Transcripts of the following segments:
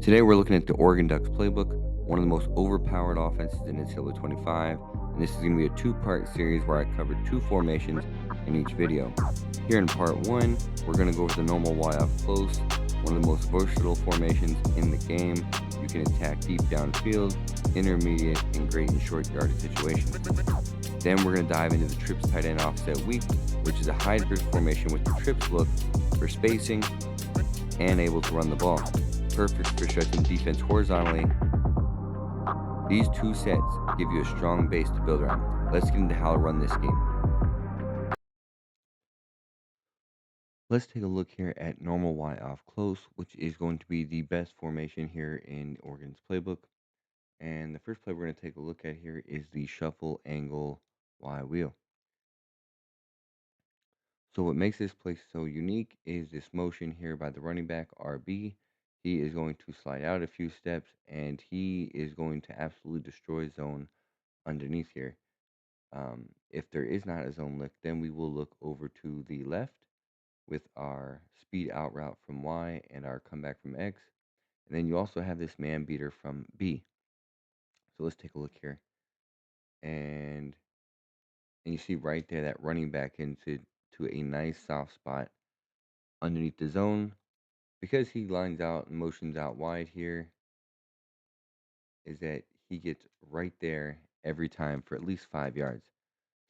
Today we're looking at the Oregon Ducks playbook, one of the most overpowered offenses in NCAA 25, and this is going to be a two-part series where I cover two formations in each video. Here in part one, we're going to go over the normal Y off close, one of the most versatile formations in the game. You can attack deep downfield, intermediate, and great in short yardage situations. Then we're going to dive into the trips tight end offset weak, which is a hybrid formation with the trips look for spacing and able to run the ball. Perfect for stretching defense horizontally. These two sets give you a strong base to build around. Let's get into how to run this game. Let's take a look here at normal Y off close, which is going to be the best formation here in Oregon's playbook. And the first play we're going to take a look at here is the shuffle angle Y wheel. So what makes this play so unique is this motion here by the running back, RB. He is going to slide out a few steps, and he is going to absolutely destroy zone underneath here. If there is not a zone lick, then we will look over to the left with our speed out route from Y and our comeback from X. And then you also have this man beater from B. So let's take a look here. And you see right there that running back into a nice soft spot underneath the zone. Because he lines out and motions out wide here, is that he gets right there every time for at least 5 yards.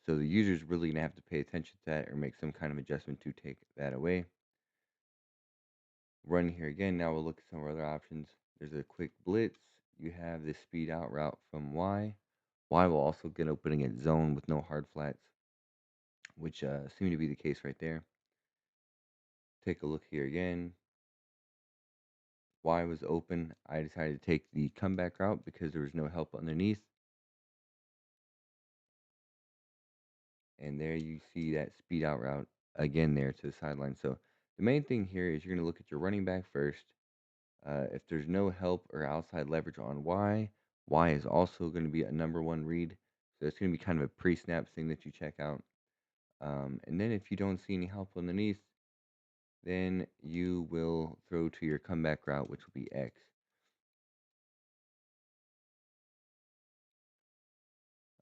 So the user's really going to have to pay attention to that or make some kind of adjustment to take that away. Run here again. Now we'll look at some other options. There's a quick blitz. You have this speed out route from Y. Y will also get open against zone with no hard flats, which seem to be the case right there. Take a look here again. Y was open. I decided to take the comeback route because there was no help underneath. And there you see that speed out route again there to the sideline. So the main thing here is you're going to look at your running back first. If there's no help or outside leverage on Y, Y is also going to be a number one read. So it's going to be kind of a pre-snap thing that you check out. And then if you don't see any help underneath, then you will throw to your comeback route, which will be X.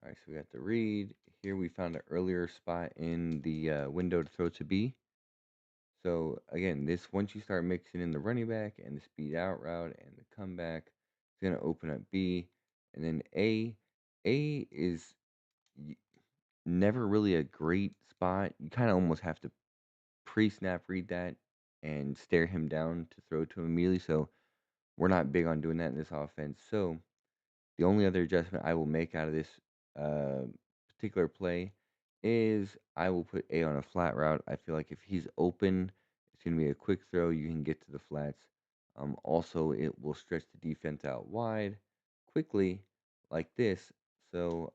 All right, so we got the read. Here we found an earlier spot in the window to throw to B. So again, this once you start mixing in the running back and the speed out route and the comeback, it's gonna open up B, and then A. A is never really a great spot. You kind of almost have to pre-snap read that and stare him down to throw to him immediately. So we're not big on doing that in this offense. So the only other adjustment I will make out of this uh, particular play is I will put A on a flat route. I feel like if he's open, it's going to be a quick throw. You can get to the flats. Also, it will stretch the defense out wide quickly like this, so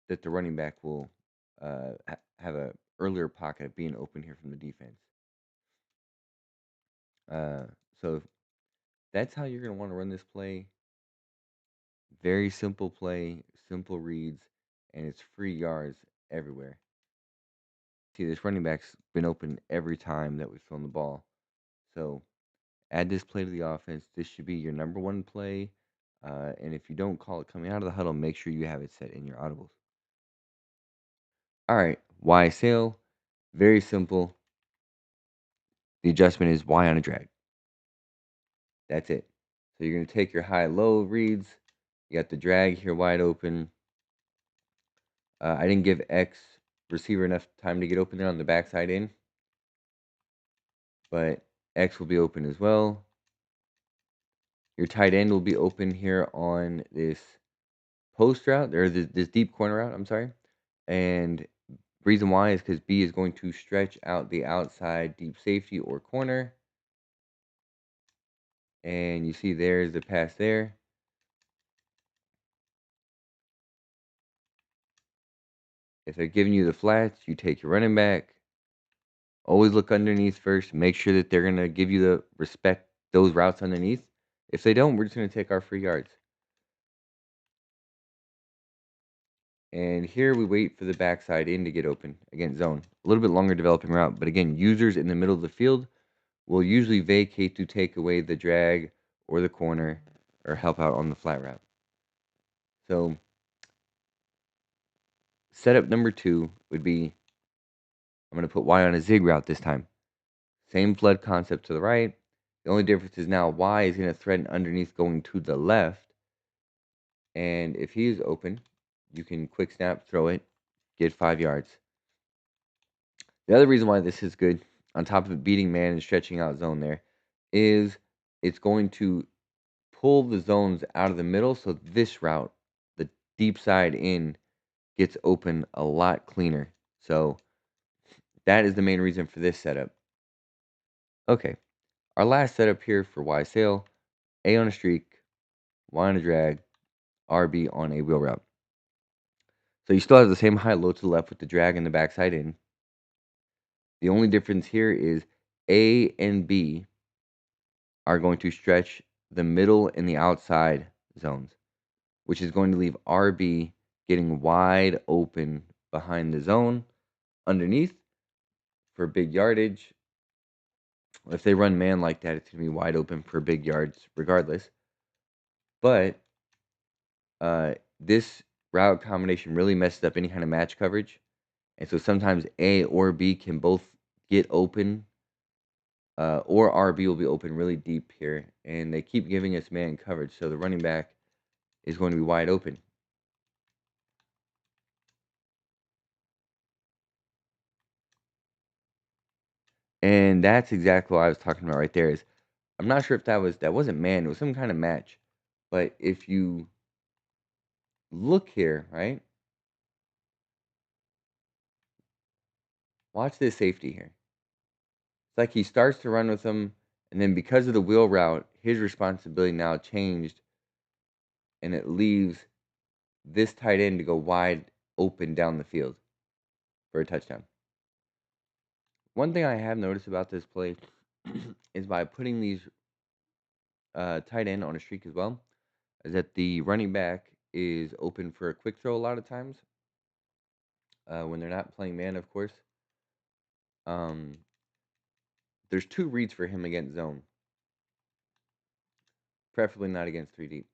that the running back will have a earlier pocket being open here from the defense. Uh, so that's how you're going to want to run this play. Very simple play, simple reads, and it's free yards everywhere. See, this running back's been open every time that we've thrown the ball. So add this play to the offense. This should be your number one play. And if you don't call it coming out of the huddle, make sure you have it set in your audibles. All right, Y sail. Very simple. The adjustment is Y on a drag. That's it. So you're going to take your high-low reads. You got the drag here wide open. I didn't give X receiver enough time to get open there on the backside in, but X will be open as well. Your tight end will be open here on this post route, or this deep corner route, I'm sorry. And reason why is because B is going to stretch out the outside deep safety or corner. And you see there's the pass there. If they're giving you the flats, you take your running back. Always look underneath first. Make sure that they're going to give you the respect those routes underneath. If they don't, we're just going to take our free yards. And here we wait for the backside in to get open. Again, zone. A little bit longer developing route. But again, users in the middle of the field will usually vacate to take away the drag or the corner or help out on the flat route. So setup number 2 would be I'm going to put Y on a zig route this time. Same flood concept to the right. The only difference is now Y is going to threaten underneath going to the left. And if he is open, you can quick snap, throw it, get 5 yards. The other reason why this is good, on top of it beating man and stretching out zone there, is it's going to pull the zones out of the middle. So this route, the deep side in, gets open a lot cleaner. So that is the main reason for this setup. Okay, our last setup here for Y sail, A on a streak, Y on a drag, RB on a wheel route. So you still have the same high low to the left with the drag and the backside in. The only difference here is A and B are going to stretch the middle and the outside zones, which is going to leave RB getting wide open behind the zone underneath for big yardage. If they run man like that, it's going to be wide open for big yards regardless. But this route combination really messes up any kind of match coverage. And so sometimes A or B can both get open, or RB will be open really deep here. And they keep giving us man coverage. So the running back is going to be wide open. And that's exactly what I was talking about right there. Is I'm not sure if that wasn't man, it was some kind of match. But if you look here, right? Watch this safety here. It's like he starts to run with him, and then because of the wheel route, his responsibility now changed, and it leaves this tight end to go wide open down the field for a touchdown. One thing I have noticed about this play is by putting these tight end on a streak as well, is that the running back is open for a quick throw a lot of times when they're not playing man, of course. Um, there's 2 reads for him against zone, preferably not against 3 deep.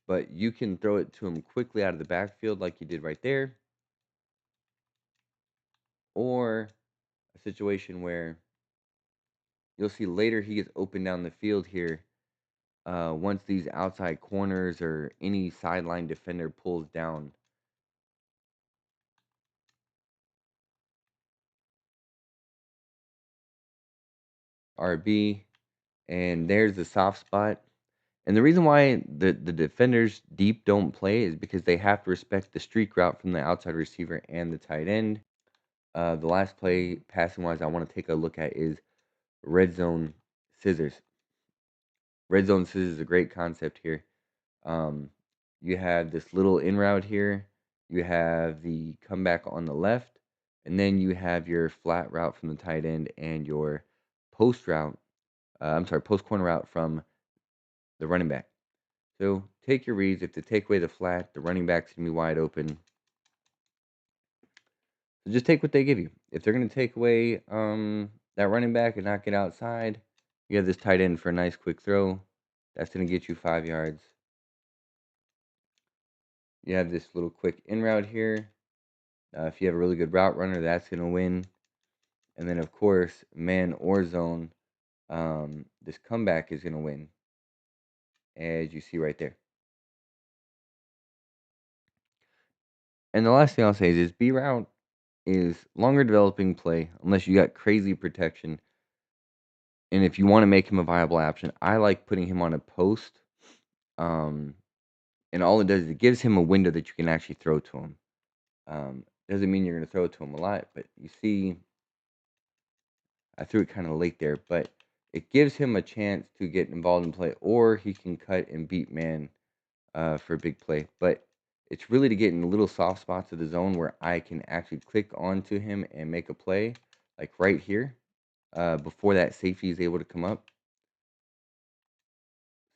But you can throw it to him quickly out of the backfield like you did right there, or a situation where you'll see later he gets open down the field here once these outside corners or any sideline defender pulls down. RB, and there's the soft spot. And the reason why the defenders deep don't play is because they have to respect the streak route from the outside receiver and the tight end. The last play, passing wise, I want to take a look at is red zone scissors. Red zone scissors is a great concept here. Um, you have this little in route here. You have the comeback on the left, and then you have your flat route from the tight end and your post route. Post corner route from the running back. So take your reads. If they take away the flat, the running back's gonna be wide open. So just take what they give you. If they're gonna take away that running back and not get outside, you have this tight end for a nice quick throw. That's gonna get you 5 yards. You have this little quick in route here. If you have a really good route runner, that's gonna win. And then of course, man or zone, this comeback is gonna win, as you see right there. And the last thing I'll say is B route is longer developing play unless you got crazy protection. And if you want to make him a viable option, I like putting him on a post. Um, and all it does is it gives him a window that you can actually throw to him. Doesn't mean you're going to throw it to him a lot, but you see, I threw it kind of late there, but it gives him a chance to get involved in play, or he can cut and beat man for a big play. But it's really to get in little soft spots of the zone where I can actually click onto him and make a play, like right here, before that safety is able to come up.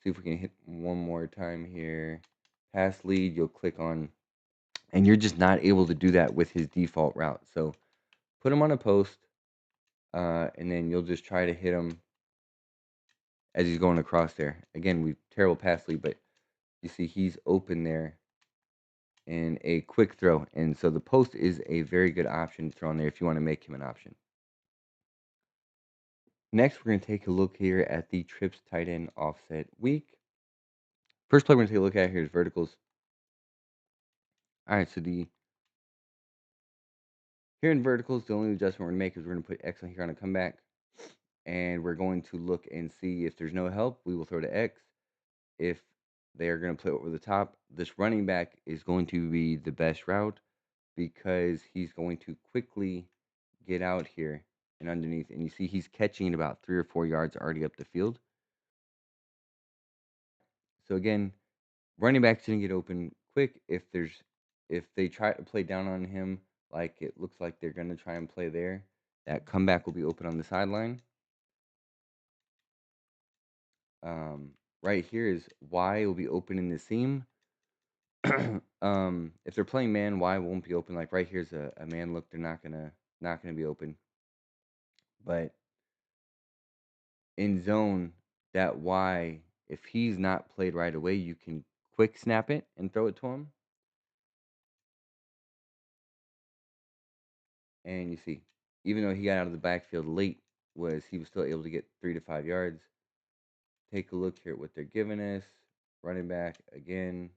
See if we can hit one more time here. Pass lead, you'll click on, and you're just not able to do that with his default route. So put him on a post, and then you'll just try to hit him as he's going across there. Again, we terrible pass lead, but you see he's open there and a quick throw. And so the post is a very good option to throw in there if you want to make him an option. Next, we're going to take a look here at the trips tight end offset week. First play we're going to take a look at here is verticals. All right, so here in verticals, the only adjustment we're going to make is we're going to put X on here on a comeback. And we're going to look and see if there's no help, we will throw to X. If they are going to play over the top, this running back is going to be the best route because he's going to quickly get out here and underneath. And you see he's catching about 3 or 4 yards already up the field. So again, running backs didn't get open quick. If they try to play down on him, like it looks like they're going to try and play there, that comeback will be open on the sideline. Right here is Y will be open in the seam. If they're playing man, Y won't be open. Like right here's a man look. They're not gonna be open. But in zone, that Y, if he's not played right away, you can quick snap it and throw it to him. And you see, even though he got out of the backfield late, he was still able to get 3 to 5 yards. Take a look here at what they're giving us. Running back again,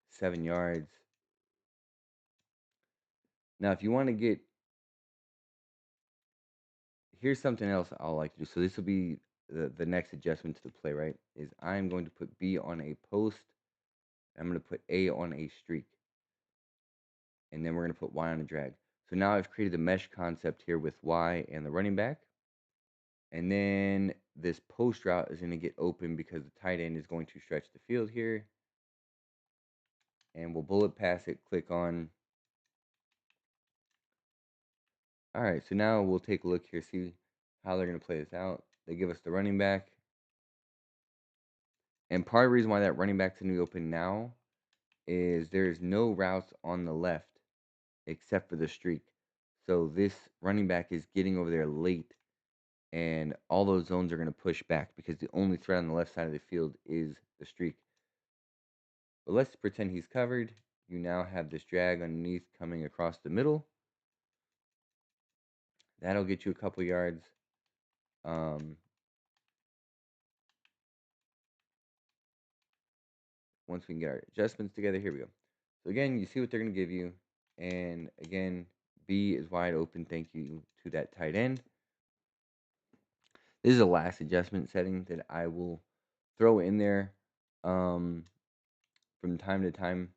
7 yards. Now, if you want to get, here's something else I'll like to do. So this will be the next adjustment to the play, right? Is I'm going to put B on a post. I'm going to put A on a streak. And then we're going to put Y on a drag. So now I've created the mesh concept here with Y and the running back. And then this post route is going to get open because the tight end is going to stretch the field here. And we'll bullet pass it, click on. All right, so now we'll take a look here, see how they're going to play this out. They give us the running back. And part of the reason why that running back's going to be open now is there's no routes on the left except for the streak. So this running back is getting over there late, and all those zones are going to push back because the only threat on the left side of the field is the streak. But let's pretend he's covered. You now have this drag underneath coming across the middle. That'll get you a couple yards. Once we can get our adjustments together, here we go. So again, you see what they're going to give you. And again, B is wide open. Thank you to that tight end. This is the last adjustment setting that I will throw in there from time to time.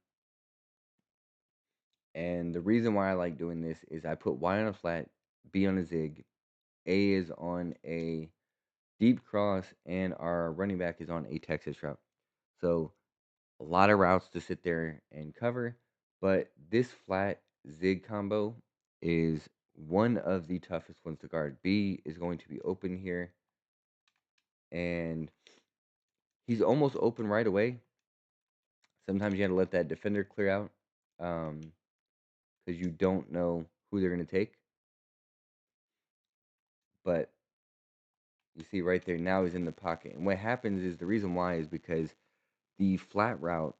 And the reason why I like doing this is I put Y on a flat, B on a zig, A is on a deep cross, and our running back is on a Texas route. So a lot of routes to sit there and cover. But this flat zig combo is one of the toughest ones to guard. B is going to be open here, and he's almost open right away. Sometimes you got to let that defender clear out because you don't know who they're going to take. But you see right there, now he's in the pocket. And what happens is the reason why is because the flat route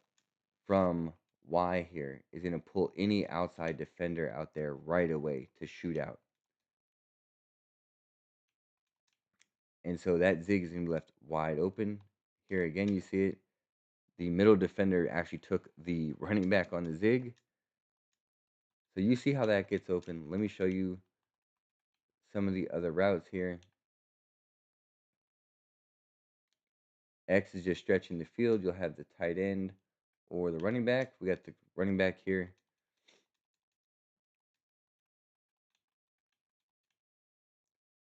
from Y here is going to pull any outside defender out there right away to shoot out. And so that zig is going to be left wide open. Here again, you see it. The middle defender actually took the running back on the zig. So you see how that gets open. Let me show you some of the other routes here. X is just stretching the field. You'll have the tight end or the running back. We got the running back here.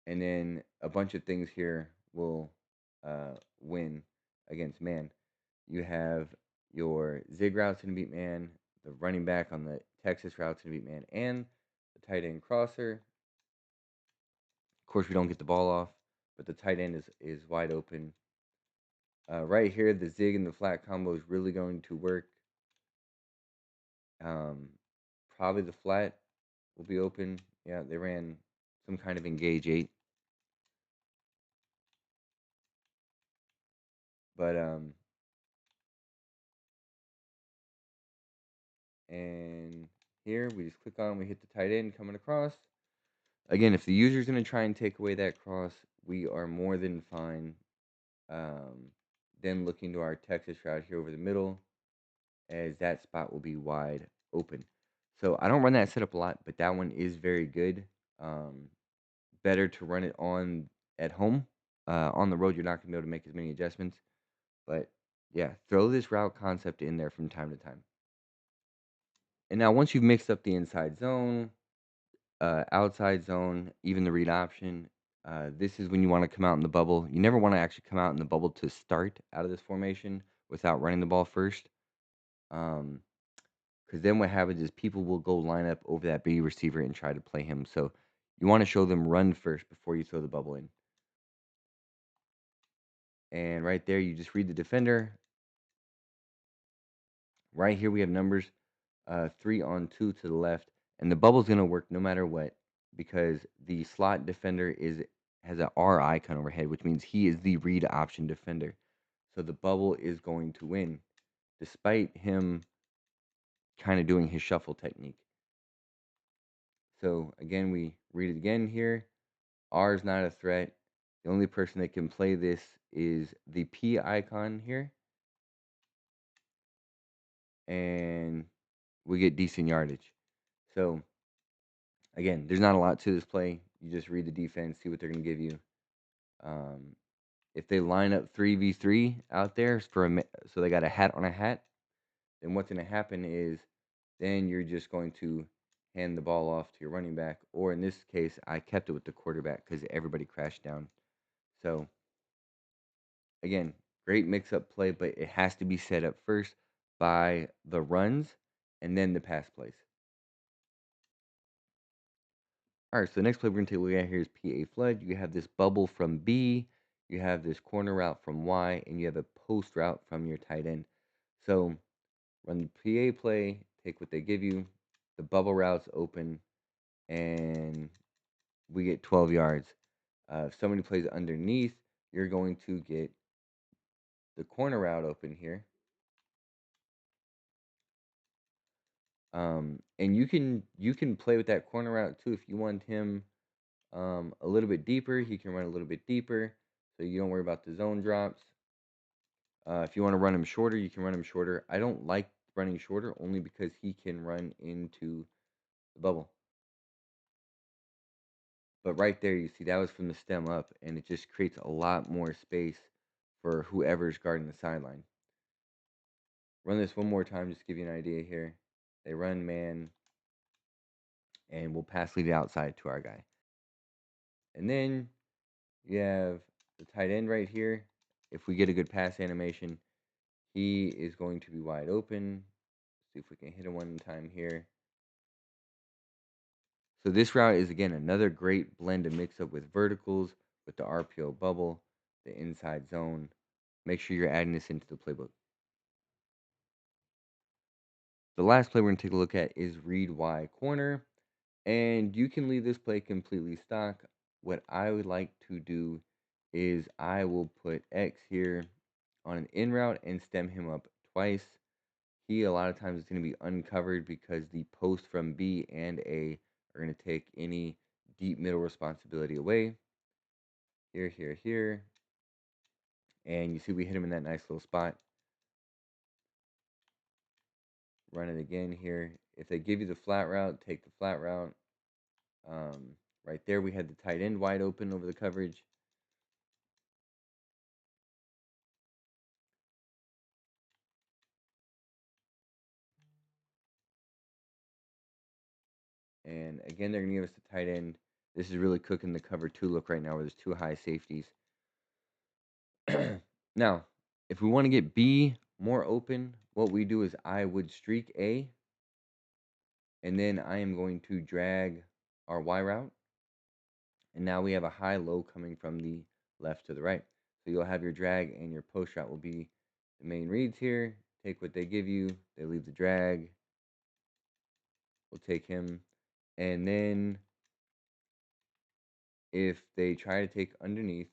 And then a bunch of things here will win against man. You have your zig routes going to beat man, the running back on the Texas routes going to beat man, and the tight end crosser. Of course, we don't get the ball off, but the tight end is wide open. Right here, the zig and the flat combo is really going to work. Probably the flat will be open. Yeah, they ran some kind of engage 8. But and here we just click on, we hit the tight end coming across. Again, if the user is going to try and take away that cross, we are more than fine. Then looking to our Texas route here over the middle, as that spot will be wide open. So I don't run that setup a lot, but that one is very good. Um, Better to run it on at home. On the road, you're not going to be able to make as many adjustments. But yeah, throw this route concept in there from time to time. And now once you've mixed up the inside zone, outside zone, even the read option, this is when you want to come out in the bubble. You never want to actually come out in the bubble to start out of this formation without running the ball first. Because then what happens is people will go line up over that B receiver and try to play him. So you want to show them run first before you throw the bubble in. And right there, you just read the defender. Right here, we have numbers 3 on 2 to the left. And the bubble's going to work no matter what because the slot defender has a R icon overhead, which means he is the read option defender. So the bubble is going to win despite him kind of doing his shuffle technique. So again, we read it again here. R is not a threat. The only person that can play this is the P icon here. And we get decent yardage. So, again, there's not a lot to this play. You just read the defense, see what they're going to give you. If they line up 3v3 out there so they got a hat on a hat, then what's going to happen is then you're just going to hand the ball off to your running back. Or in this case, I kept it with the quarterback because everybody crashed down. So, again, great mix-up play, but it has to be set up first by the runs and then the pass plays. All right, so the next play we're going to take a look at here is PA flood. You have this bubble from B, you have this corner route from Y, and you have a post route from your tight end. So run the PA play, take what they give you, the bubble route's open, and we get 12 yards. If somebody plays underneath, you're going to get the corner route open here. And you can play with that corner route too. If you want him a little bit deeper, he can run a little bit deeper, so you don't worry about the zone drops. If you want to run him shorter, you can run him shorter. I don't like running shorter only because he can run into the bubble. But right there, you see that was from the stem up, and it just creates a lot more space for whoever's guarding the sideline. Run this one more time, just to give you an idea here. They run man, and we'll pass lead outside to our guy. And then you have the tight end right here. If we get a good pass animation, he is going to be wide open. See if we can hit him one time here. So this route is, again, another great blend to mix up with verticals, with the RPO bubble, the inside zone. Make sure you're adding this into the playbook. The last play we're going to take a look at is read Y corner. And you can leave this play completely stock. What I would like to do is I will put X here on an in route and stem him up twice. He a lot of times is going to be uncovered because the post from B and A are going to take any deep middle responsibility away. Here, here, here. And you see we hit him in that nice little spot. Run it again here. If they give you the flat route, take the flat route. Right there, we had the tight end wide open over the coverage. And again, they're going to give us the tight end. This is really cooking the cover 2 look right now where there's 2 high safeties. Now, if we want to get B more open, what we do is I would streak A, and then I am going to drag our Y route. And now we have a high-low coming from the left to the right. So you'll have your drag and your post route will be the main reads here. Take what they give you. They leave the drag. We'll take him. And then if they try to take underneath,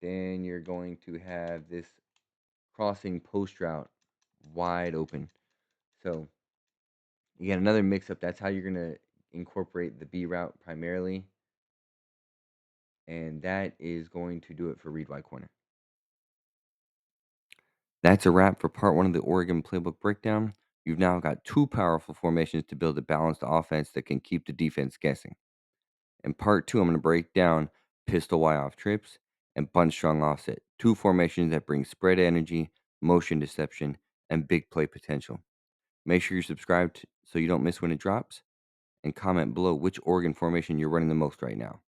Then you're going to have this crossing post route wide open. So you get another mix up. That's how you're gonna incorporate the B route primarily, and that is going to do it for read wide corner. That's a wrap for part one of the Oregon playbook breakdown. You've now got two powerful formations to build a balanced offense that can keep the defense guessing. In part two, I'm going to break down pistol Y off trips and bunch strong offset, two formations that bring spread energy, motion deception, and big play potential. Make sure you're subscribed so you don't miss when it drops, and comment below which Oregon formation you're running the most right now.